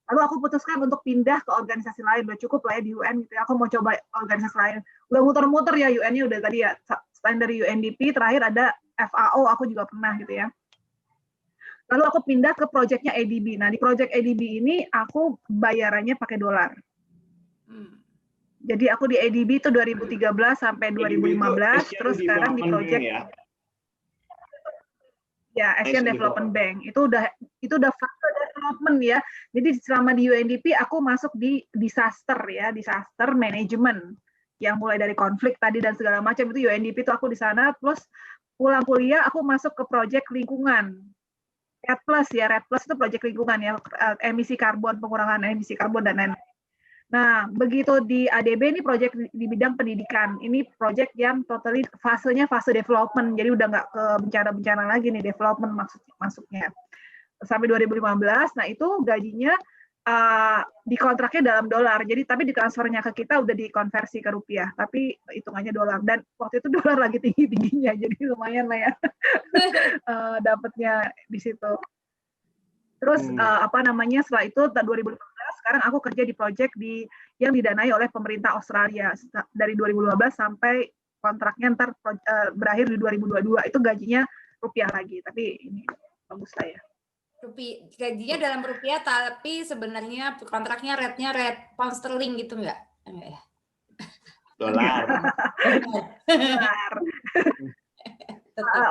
Lalu aku putuskan untuk pindah ke organisasi lain, udah cukup lah ya di UN gitu ya. Aku mau coba organisasi lain. Udah muter-muter ya UN-nya udah tadi ya. Selain dari UNDP, terakhir ada FAO, aku juga pernah gitu ya. Lalu aku pindah ke proyeknya ADB. Nah, di proyek ADB ini aku bayarannya pakai dolar. Jadi aku di ADB itu 2013 sampai 2015, terus sekarang di proyek ya Asian Development Bank. Itu udah fase development ya. Jadi selama di UNDP aku masuk di disaster management yang mulai dari konflik tadi dan segala macam itu UNDP itu aku di sana. Plus pulang kuliah aku masuk ke proyek lingkungan. RED Plus itu proyek lingkungan ya, emisi karbon, pengurangan emisi karbon dan lain-lain. Nah, begitu di ADB ini proyek di bidang pendidikan. Ini proyek yang totally fasenya fase development. Jadi udah nggak ke bencana-bencana lagi nih, development masuknya. Sampai 2015, nah itu gajinya dikontraknya dalam dolar. Jadi tapi ditransfernya ke kita udah dikonversi ke rupiah. Tapi hitungannya dolar. Dan waktu itu dolar lagi tinggi-tingginya. Jadi lumayan lah ya dapatnya di situ. Terus setelah itu 2015 sekarang aku kerja di proyek yang didanai oleh pemerintah Australia dari 2012 sampai kontraknya ntar berakhir di 2022. Itu gajinya rupiah lagi, tapi ini bagus lah ya. Gajinya dalam rupiah, tapi sebenarnya kontraknya rate pound sterling gitu enggak ya? Dolar.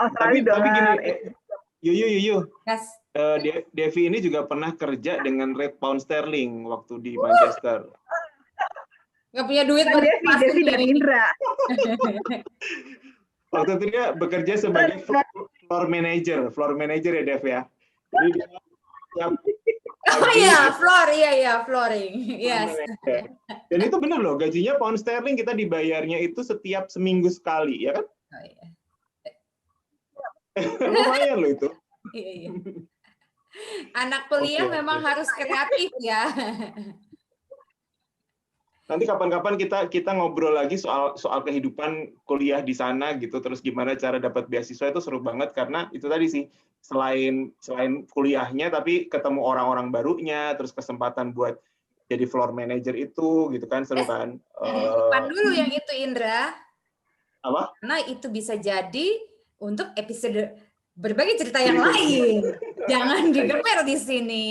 Australia dolar. Yuyu. Devi ini juga pernah kerja dengan rate pound sterling waktu di Manchester. Nggak punya duit buat Devi dan Indra. Waktu itu dia bekerja sebagai floor manager ya Dev ya. Jadi dia flooring. Yes. Dan itu benar loh, gajinya pound sterling kita dibayarnya itu setiap seminggu sekali, ya kan? Oh, iya. Lumayan loh itu. Iya. Anak kuliah memang harus kreatif ya. Nanti kapan-kapan kita ngobrol lagi soal kehidupan kuliah di sana gitu, terus gimana cara dapat beasiswa. Itu seru banget karena itu tadi sih, selain kuliahnya tapi ketemu orang-orang barunya, terus kesempatan buat jadi floor manager itu gitu kan, seru kan. Simpan dulu yang itu Indra. Apa? Nah itu bisa jadi untuk episode berbagi cerita yang lain. Jangan digeber di sini.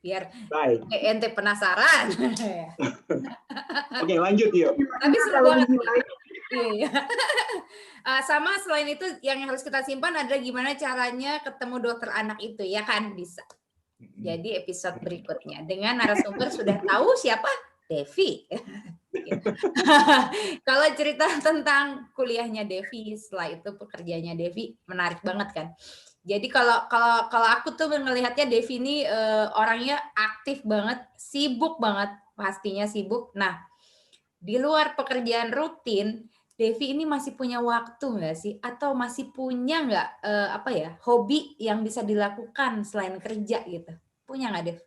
Biar ente penasaran. Oke, lanjut yuk. Tapi seru banget. Iya. Sama selain itu yang harus kita simpan adalah gimana caranya ketemu dokter anak itu, ya kan? Bisa. Jadi episode berikutnya dengan narasumber sudah tahu siapa? Devi. Kalau cerita tentang kuliahnya Devi, setelah itu pekerjaannya Devi menarik banget kan. Jadi kalau aku tuh melihatnya Devi ini orangnya aktif banget, sibuk banget, pastinya sibuk. Nah, di luar pekerjaan rutin, Devi ini masih punya waktu nggak sih? Atau masih punya nggak hobi yang bisa dilakukan selain kerja gitu? Punya nggak, Dev?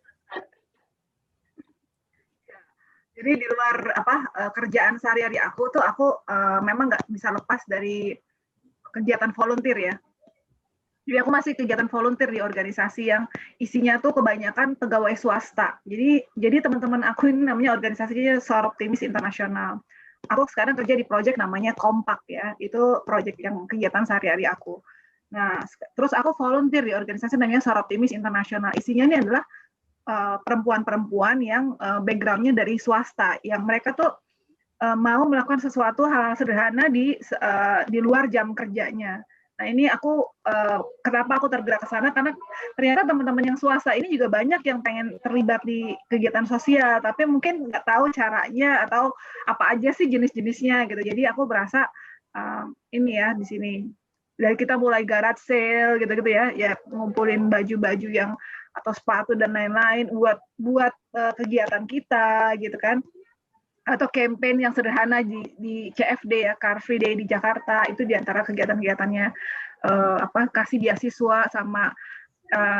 Jadi di luar kerjaan sehari-hari aku tuh aku memang nggak bisa lepas dari kegiatan volunteer ya. Jadi aku masih kegiatan volunteer di organisasi yang isinya tuh kebanyakan pegawai swasta. Jadi teman-teman aku ini namanya organisasinya Soroptimis Internasional. Aku sekarang kerja di project namanya Kompak ya. Itu project yang kegiatan sehari-hari aku. Nah, terus aku volunteer di organisasi namanya Soroptimis Internasional. Isinya ini adalah perempuan-perempuan yang background-nya dari swasta, yang mereka tuh mau melakukan sesuatu hal sederhana di luar jam kerjanya. Nah ini kenapa aku tergerak ke sana, karena ternyata teman-teman yang swasta ini juga banyak yang pengen terlibat di kegiatan sosial, tapi mungkin nggak tahu caranya atau apa aja sih jenis-jenisnya gitu. Jadi aku berasa ini ya di sini dari kita mulai garage sale gitu-gitu ya ngumpulin baju-baju yang atau sepatu dan lain-lain buat kegiatan kita gitu kan, atau campaign yang sederhana di CFD ya, Car Free Day di Jakarta, itu diantara kegiatan-kegiatannya kasih beasiswa sama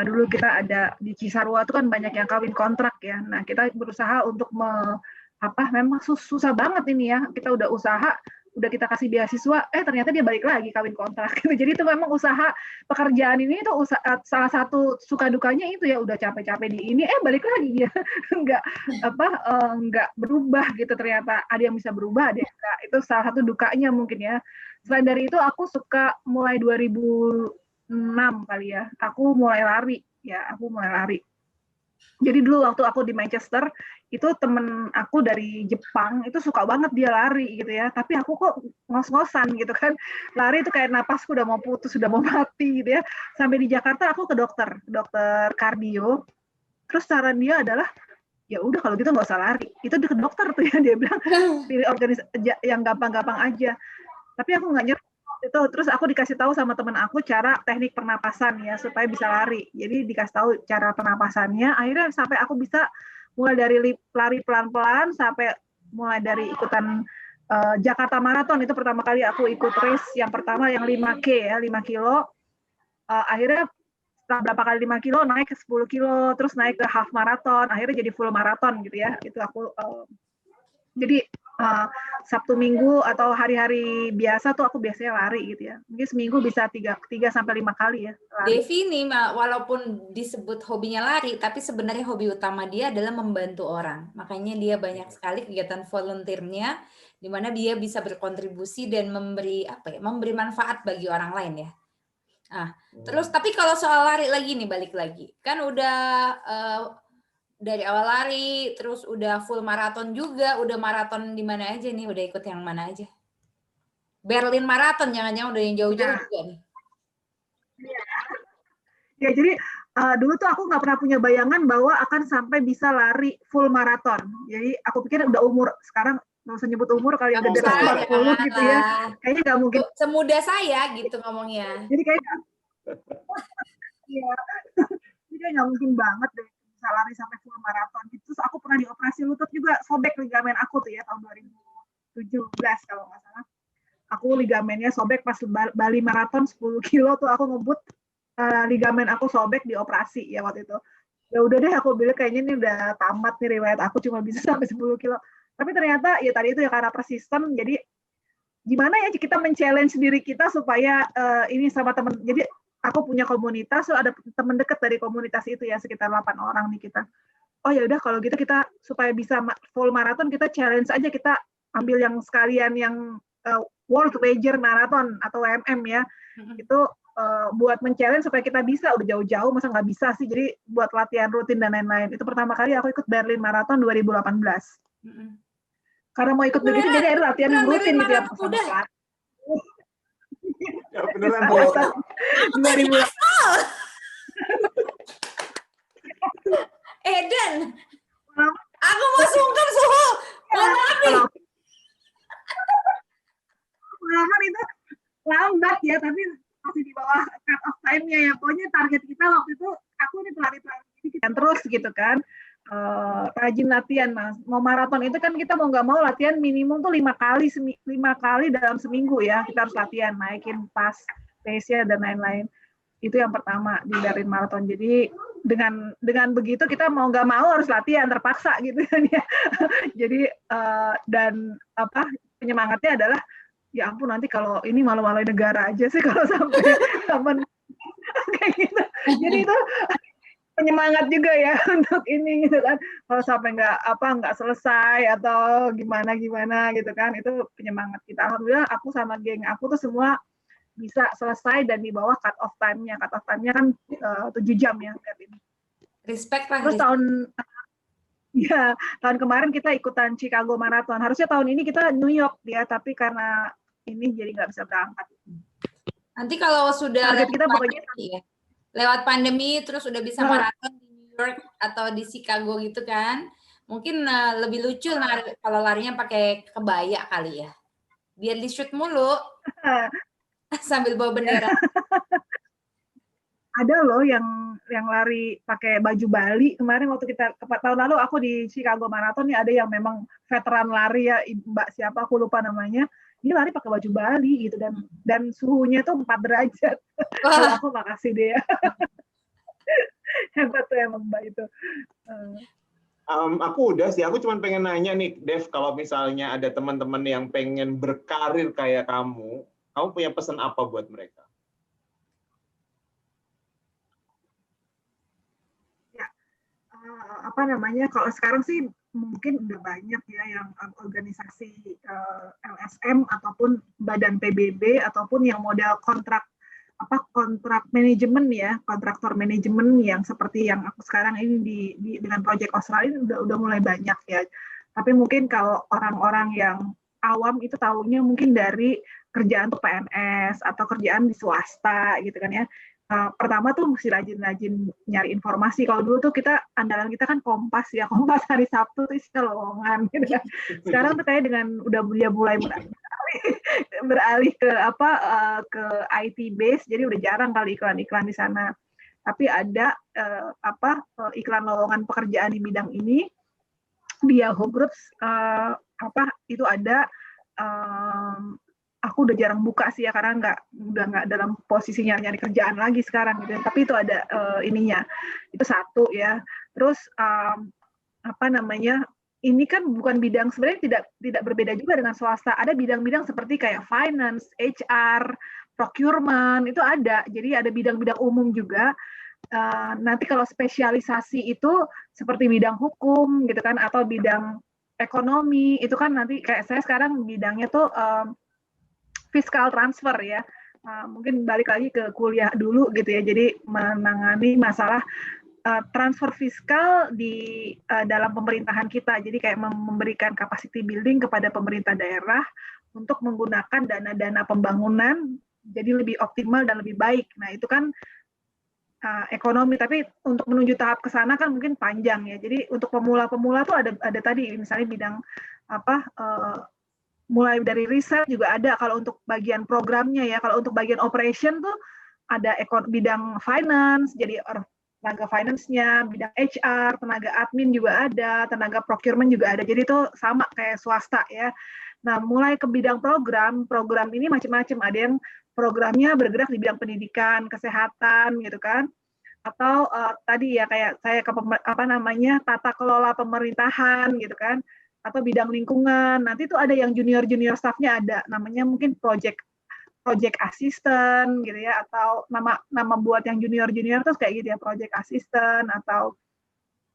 dulu kita ada di Cisarua itu kan banyak yang kawin kontrak ya. Nah kita berusaha untuk memang susah banget ini ya, kita udah usaha, udah kita kasih beasiswa, ternyata dia balik lagi kawin kontrak. Jadi itu memang usaha pekerjaan ini itu salah satu suka dukanya itu ya, udah capek-capek di ini, balik lagi dia nggak berubah gitu. Ternyata ada yang bisa berubah, ada yang enggak. Itu salah satu dukanya mungkin ya. Selain dari itu aku suka mulai 2006 kali ya, aku mulai lari. Jadi dulu waktu aku di Manchester, itu temen aku dari Jepang, itu suka banget dia lari gitu ya. Tapi aku kok ngos-ngosan gitu kan. Lari itu kayak napasku udah mau putus, udah mau mati gitu ya. Sampai di Jakarta aku ke dokter kardio. Terus saran dia adalah, ya udah kalau gitu nggak usah lari. Itu ke dokter tuh ya, dia bilang, pilih organisasi yang gampang-gampang aja. Tapi aku nggak nyerah. Itu terus aku dikasih tahu sama teman aku cara teknik pernapasan ya supaya bisa lari. Jadi dikasih tahu cara pernapasannya, akhirnya sampai aku bisa mulai dari lari pelan-pelan sampai mulai dari ikutan Jakarta Marathon. Itu pertama kali aku ikut race yang pertama yang 5K ya, 5 kilo. Akhirnya setelah berapa kali 5 kilo naik ke 10 kilo, terus naik ke half marathon, akhirnya jadi full marathon gitu ya. Itu aku jadi Sabtu Minggu atau hari-hari biasa tuh aku biasanya lari gitu ya. Mungkin seminggu bisa 3 sampai 5 kali ya lari. Devi nih walaupun disebut hobinya lari, tapi sebenarnya hobi utama dia adalah membantu orang. Makanya dia banyak sekali kegiatan volunteer-nya di mana dia bisa berkontribusi dan memberi manfaat bagi orang lain ya. Terus tapi kalau soal lari lagi nih, balik lagi. Kan udah dari awal lari, terus udah full maraton juga, udah maraton di mana aja nih, udah ikut yang mana aja? Berlin Marathon, jangan-jangan udah yang jauh-jauh juga nih. Ya, jadi dulu tuh aku nggak pernah punya bayangan bahwa akan sampai bisa lari full maraton. Jadi aku pikir udah umur, sekarang nggak usah nyebut umur kali udah di atas 40 gitu ya. Kayaknya nggak mungkin. Semudah saya gitu ngomongnya. Jadi kayaknya nggak mungkin banget deh bisa lari sampai full maraton. Terus aku pernah dioperasi lutut juga, sobek ligamen aku tuh ya tahun 2017 kalau nggak salah. Aku ligamennya sobek pas Bali Marathon 10 kilo tuh aku ngebut, ligamen aku sobek di operasi ya waktu itu. Ya udah deh aku bilang kayaknya ini udah tamat nih riwayat aku cuma bisa sampai 10 kilo. Tapi ternyata ya tadi itu ya karena persisten, jadi gimana ya kita men-challenge diri kita supaya ini sama teman. Jadi aku punya komunitas, so ada teman dekat dari komunitas itu ya, sekitar 8 orang nih kita. Oh ya udah kalau gitu kita supaya bisa full marathon kita challenge aja, kita ambil yang sekalian yang World Major Marathon atau WMM ya. Itu buat men-challenge supaya kita bisa, udah jauh-jauh masa nggak bisa sih, jadi buat latihan rutin dan lain-lain. Itu pertama kali aku ikut Berlin Marathon 2018. Karena mau ikut begitu jadi ada latihan yang rutin gitu ya. Ya beneran 2018. Eden, aku mau sungkem suhu. ya, tapi masih di bawah cut off time-nya ya. Pokoknya target kita waktu itu, aku nih pelari ini kita terus gitu kan. Rajin latihan, Mas. Mau maraton itu kan kita mau nggak mau latihan minimum tuh 5 kali dalam seminggu ya. Kita harus latihan, naikin pas, pace-nya dan lain-lain. Itu yang pertama di Berlin Marathon. Jadi dengan begitu kita mau nggak mau harus latihan, terpaksa gitu ya. Jadi dan penyemangatnya adalah ya ampun, nanti kalau ini malu-maluin negara aja sih kalau sampai kayak gitu. Jadi itu penyemangat juga ya untuk ini gitu kan. Kalau sampai nggak selesai atau gimana gitu kan, itu penyemangat kita. Alhamdulillah aku sama geng aku tuh semua bisa selesai dan di bawah cut off time-nya. Cut off time-nya kan 7 jam ya. Respect lah. Terus tahun kemarin kita ikutan Chicago Marathon. Harusnya tahun ini kita New York ya, tapi karena ini jadi nggak bisa berangkat. Nanti kalau sudah target kita pokoknya lewat pandemi terus udah bisa maraton di New York atau di Chicago gitu kan, mungkin lebih lucu kalau larinya pakai kebaya kali ya, biar di shoot mulu sambil bawa bendera. Ada loh yang lari pakai baju Bali kemarin waktu kita tahun lalu aku di Chicago Marathon nih, ada yang memang veteran lari ya, Mbak siapa aku lupa namanya, dia lari pakai baju Bali gitu dan suhunya tuh 4 derajat. Aku makasih dia. Hebat tuh emang Mbak itu. Aku udah sih, aku cuma pengen nanya nih, Dev, kalau misalnya ada teman-teman yang pengen berkarir kayak kamu punya pesan apa buat mereka? Ya, kalau sekarang sih mungkin udah banyak ya yang organisasi LSM ataupun badan PBB ataupun yang model kontrak manajemen ya, kontraktor manajemen yang seperti yang aku sekarang ini dengan Project Australia udah mulai banyak ya. Tapi mungkin kalau orang-orang yang awam itu tahunya mungkin dari kerjaan tuh PNS atau kerjaan di swasta gitu kan ya. Pertama tuh mesti rajin-rajin nyari informasi. Kalau dulu tuh andalan kita kan Kompas ya, Kompas hari Sabtu tuh isi lowongan gitu kan. Sekarang tuh kayak dengan udah mulai beralih ke ke IT base, jadi udah jarang kali iklan-iklan di sana. Tapi ada iklan lowongan pekerjaan di bidang ini di Yahoo Groups itu ada. Aku udah jarang buka sih ya karena udah nggak dalam posisinya nyari kerjaan lagi sekarang gitu. Tapi itu ada ininya. Itu satu ya. Terus ini kan bukan bidang, sebenarnya tidak berbeda juga dengan swasta. Ada bidang-bidang seperti kayak finance, HR, procurement, itu ada. Jadi ada bidang-bidang umum juga. Nanti kalau spesialisasi itu seperti bidang hukum gitu kan, atau bidang ekonomi, itu kan nanti kayak saya sekarang bidangnya tuh fiscal transfer ya. Mungkin balik lagi ke kuliah dulu gitu ya. Jadi menangani masalah transfer fiskal di dalam pemerintahan kita. Jadi kayak memberikan capacity building kepada pemerintah daerah untuk menggunakan dana-dana pembangunan jadi lebih optimal dan lebih baik. Nah, itu kan ekonomi, tapi untuk menuju tahap ke sana kan mungkin panjang ya. Jadi untuk pemula-pemula tuh ada tadi misalnya bidang mulai dari riset juga ada kalau untuk bagian programnya ya. Kalau untuk bagian operation tuh ada bidang finance, jadi tenaga finance-nya, bidang HR, tenaga admin juga ada, tenaga procurement juga ada. Jadi itu sama kayak swasta ya. Nah, mulai ke bidang program ini macam-macam. Ada yang programnya bergerak di bidang pendidikan, kesehatan gitu kan. Atau tadi ya kayak saya ke tata kelola pemerintahan gitu kan. Atau bidang lingkungan. Nanti itu ada yang junior staff-nya ada, namanya mungkin project assistant gitu ya, atau nama buat yang junior terus kayak gitu ya, project assistant, atau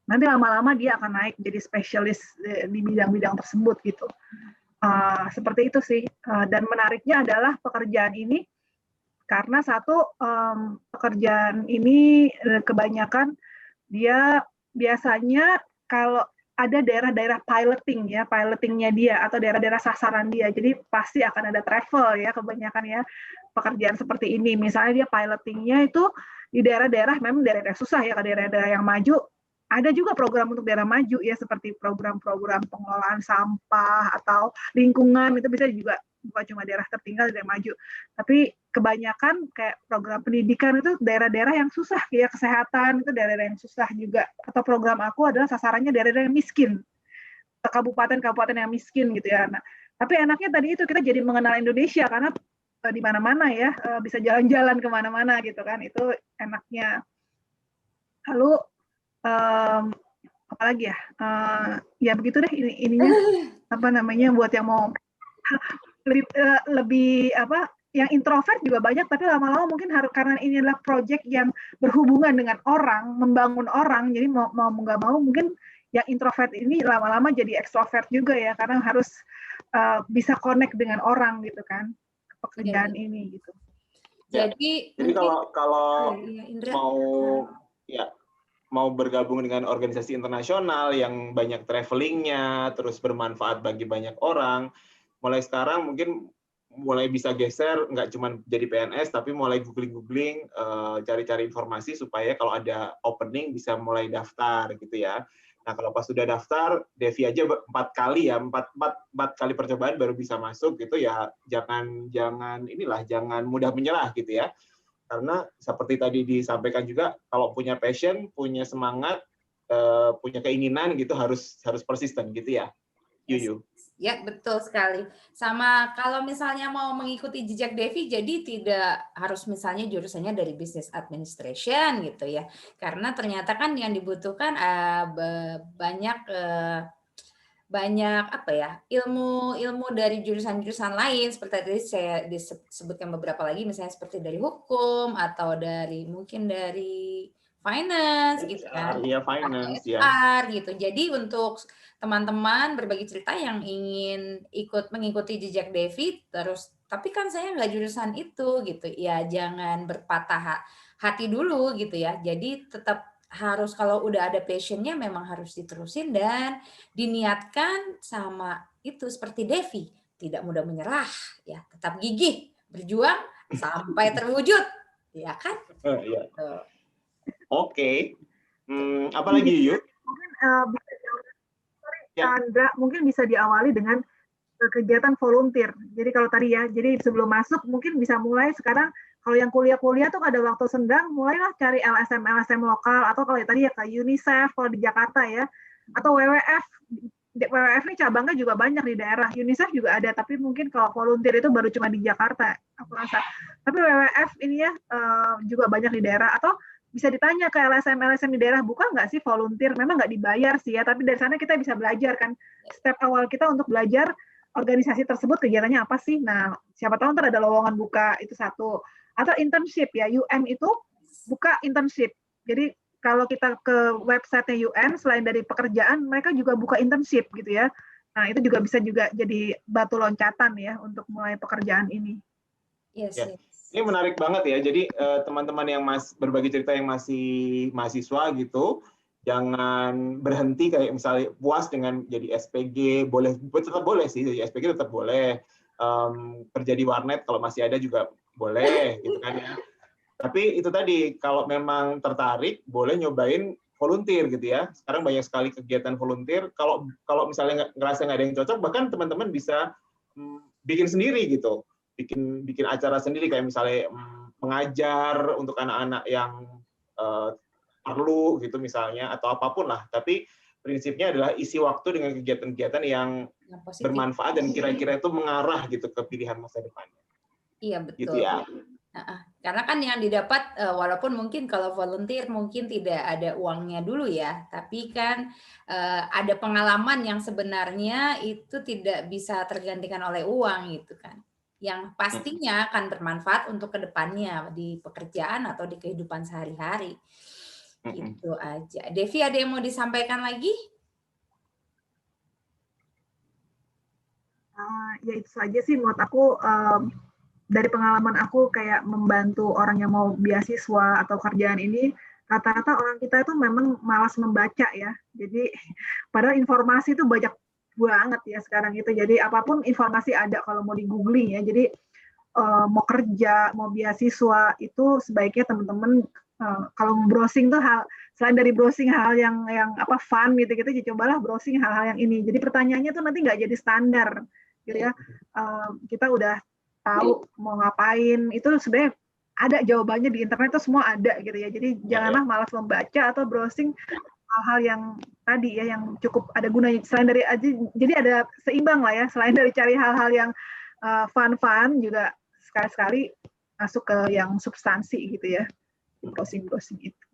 nanti lama-lama dia akan naik jadi spesialis di bidang-bidang tersebut gitu. Seperti itu sih. Dan menariknya adalah pekerjaan ini karena satu, pekerjaan ini kebanyakan dia biasanya kalau ada daerah-daerah pilotingnya dia atau daerah-daerah sasaran dia. Jadi pasti akan ada travel ya kebanyakan ya pekerjaan seperti ini. Misalnya dia pilotingnya itu di daerah-daerah memang daerah susah ya, ke daerah-daerah yang maju. Ada juga program untuk daerah maju ya, seperti program-program pengelolaan sampah atau lingkungan, itu bisa juga bukan cuma daerah tertinggal, daerah maju. Tapi kebanyakan kayak program pendidikan itu daerah-daerah yang susah, ya kesehatan itu daerah-daerah yang susah juga. Atau program aku adalah sasarannya daerah-daerah yang miskin, kabupaten-kabupaten yang miskin gitu ya. Nah, tapi enaknya tadi itu kita jadi mengenal Indonesia karena di mana-mana ya, bisa jalan-jalan kemana-mana gitu kan, itu enaknya. Lalu apalagi ya, ya begitu deh ininya apa namanya buat yang mau lebih apa, yang introvert juga banyak, tapi lama-lama mungkin harus karena ini adalah project yang berhubungan dengan orang, membangun orang, jadi mau nggak mau mungkin yang introvert ini lama-lama jadi extrovert juga ya, karena harus bisa connect dengan orang gitu kan, pekerjaan ini gitu. Jadi kalau Indra, mau bergabung dengan organisasi internasional yang banyak travelingnya, terus bermanfaat bagi banyak orang, mulai sekarang mungkin mulai bisa geser, nggak cuma jadi PNS, tapi mulai googling, cari-cari informasi supaya kalau ada opening bisa mulai daftar gitu ya. Nah kalau pas sudah daftar, Devi aja 4 kali ya, 4 kali percobaan baru bisa masuk gitu ya. Jangan mudah menyerah gitu ya. Karena seperti tadi disampaikan juga, kalau punya passion, punya semangat, punya keinginan gitu harus persisten gitu ya. Yuyu. Ya, betul sekali. Sama kalau misalnya mau mengikuti jejak Devi, jadi tidak harus misalnya jurusannya dari business administration gitu ya. Karena ternyata kan yang dibutuhkan banyak apa ya, ilmu dari jurusan-jurusan lain seperti tadi saya disebutkan beberapa lagi, misalnya seperti dari hukum atau mungkin dari finance gitu kan. Iya, finance ya. Gitu. Jadi untuk teman-teman berbagi cerita yang ingin mengikuti jejak Devi, tapi kan saya nggak jurusan itu gitu ya, jangan berpatah hati dulu gitu ya. Jadi tetap harus, kalau udah ada passionnya memang harus diterusin dan diniatkan sama itu seperti Devi, tidak mudah menyerah ya, tetap gigih berjuang sampai terwujud ya kan. Iya. Oke. Apalagi yuk? Mungkin Andra, mungkin bisa diawali dengan kegiatan volunteer. Jadi kalau tadi ya, jadi sebelum masuk mungkin bisa mulai sekarang, kalau yang kuliah-kuliah tuh ada waktu senggang, mulailah cari LSM lokal, atau kalau tadi ya kayak UNICEF kalau di Jakarta ya, atau WWF. WWF ini cabangnya juga banyak di daerah. UNICEF juga ada, tapi mungkin kalau volunteer itu baru cuma di Jakarta, aku rasa. Tapi WWF ini ya juga banyak di daerah, atau bisa ditanya ke LSM di daerah, bukan nggak sih volunteer? Memang nggak dibayar sih ya, tapi dari sana kita bisa belajar kan. Step awal kita untuk belajar organisasi tersebut kegiatannya apa sih? Nah, siapa tahu ntar ada lowongan buka, itu satu. Atau internship ya, UN itu buka internship. Jadi kalau kita ke website-nya UN, selain dari pekerjaan, mereka juga buka internship gitu ya. Nah, itu juga bisa jadi batu loncatan ya untuk mulai pekerjaan ini. Yes. Ini menarik banget ya. Jadi teman-teman yang berbagi cerita yang masih mahasiswa gitu, jangan berhenti kayak misalnya puas dengan jadi SPG, tetap boleh sih, jadi SPG tetap boleh. Kerja di warnet kalau masih ada juga boleh gitu kan ya. Tapi itu tadi, kalau memang tertarik boleh nyobain volunteer gitu ya. Sekarang banyak sekali kegiatan volunteer. Kalau misalnya ngerasa nggak ada yang cocok, bahkan teman-teman bisa bikin sendiri gitu. Bikin acara sendiri, kayak misalnya mengajar untuk anak-anak yang perlu gitu misalnya, atau apapun lah. Tapi prinsipnya adalah isi waktu dengan kegiatan-kegiatan yang bermanfaat dan kira-kira itu mengarah gitu ke pilihan masa depannya. Iya, betul. Gitu ya. Karena kan yang didapat, walaupun mungkin kalau volunteer mungkin tidak ada uangnya dulu ya, tapi kan ada pengalaman yang sebenarnya itu tidak bisa tergantikan oleh uang gitu kan. Yang pastinya akan bermanfaat untuk kedepannya di pekerjaan atau di kehidupan sehari-hari. Gitu aja. Devi, ada yang mau disampaikan lagi? Ya itu saja sih menurut aku. Dari pengalaman aku kayak membantu orang yang mau beasiswa atau kerjaan ini, rata-rata orang kita itu memang malas membaca ya. Jadi padahal informasi itu banyak banget ya sekarang itu. Jadi apapun informasi ada kalau mau di googling ya. Jadi mau kerja, mau beasiswa itu sebaiknya teman-teman kalau browsing tuh selain dari browsing hal yang apa fun gitu-gitu, cobalah browsing hal-hal yang ini. Jadi pertanyaannya tuh nanti nggak jadi standar gitu ya. Kita udah tahu mau ngapain, itu sebenarnya ada jawabannya di internet, itu semua ada gitu ya. Jadi janganlah malas membaca atau browsing hal-hal yang tadi ya, yang cukup ada gunanya. Selain dari aja, jadi ada seimbang lah ya. Selain dari cari hal-hal yang fun-fun, juga sekali-sekali masuk ke yang substansi gitu ya. Browsing-browsing itu.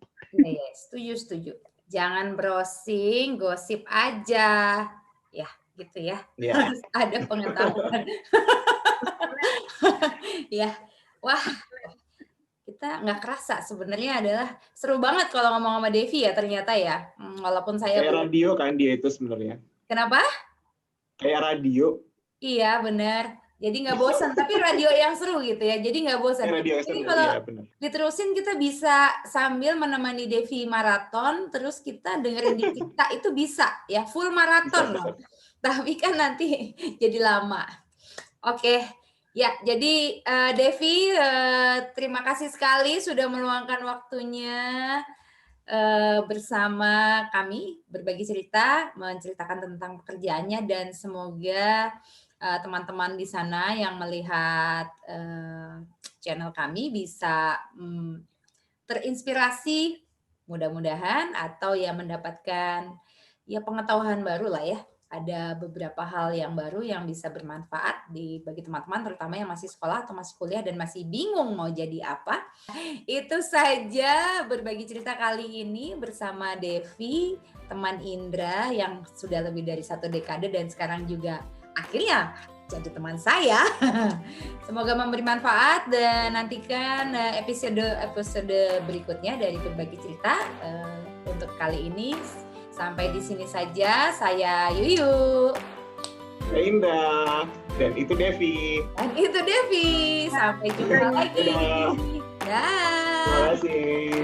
Yes, setuju. Jangan browsing, gosip aja. Ya, gitu ya. Harus ada pengetahuan. Ya, wah, kita nggak kerasa sebenarnya adalah seru banget kalau ngomong sama Devi ya ternyata ya. Walaupun saya kayak radio kan dia itu sebenarnya. Kenapa? Kayak radio. Iya, benar. Jadi nggak bosan, tapi radio yang seru gitu ya. Jadi nggak bosan. Jadi kalau diterusin kita bisa sambil menemani Devi maraton, terus kita dengerin di kita itu bisa ya, full maraton loh. Tapi kan nanti jadi lama. Oke. Ya, jadi Devi, terima kasih sekali sudah meluangkan waktunya bersama kami, berbagi cerita, menceritakan tentang pekerjaannya, dan semoga teman-teman di sana yang melihat channel kami bisa terinspirasi, mudah-mudahan, atau ya mendapatkan ya pengetahuan baru lah ya. Ada beberapa hal yang baru yang bisa bermanfaat bagi teman-teman, terutama yang masih sekolah atau masih kuliah dan masih bingung mau jadi apa. Itu saja berbagi cerita kali ini bersama Devi, teman Indra yang sudah lebih dari 1 dekade dan sekarang juga akhirnya jadi teman saya. Semoga memberi manfaat, dan nantikan episode berikutnya dari berbagi cerita. Untuk kali ini sampai di sini saja. Saya Yuyu. Saya Indah. Dan itu Devi. Sampai jumpa lagi. Dah. Terima kasih.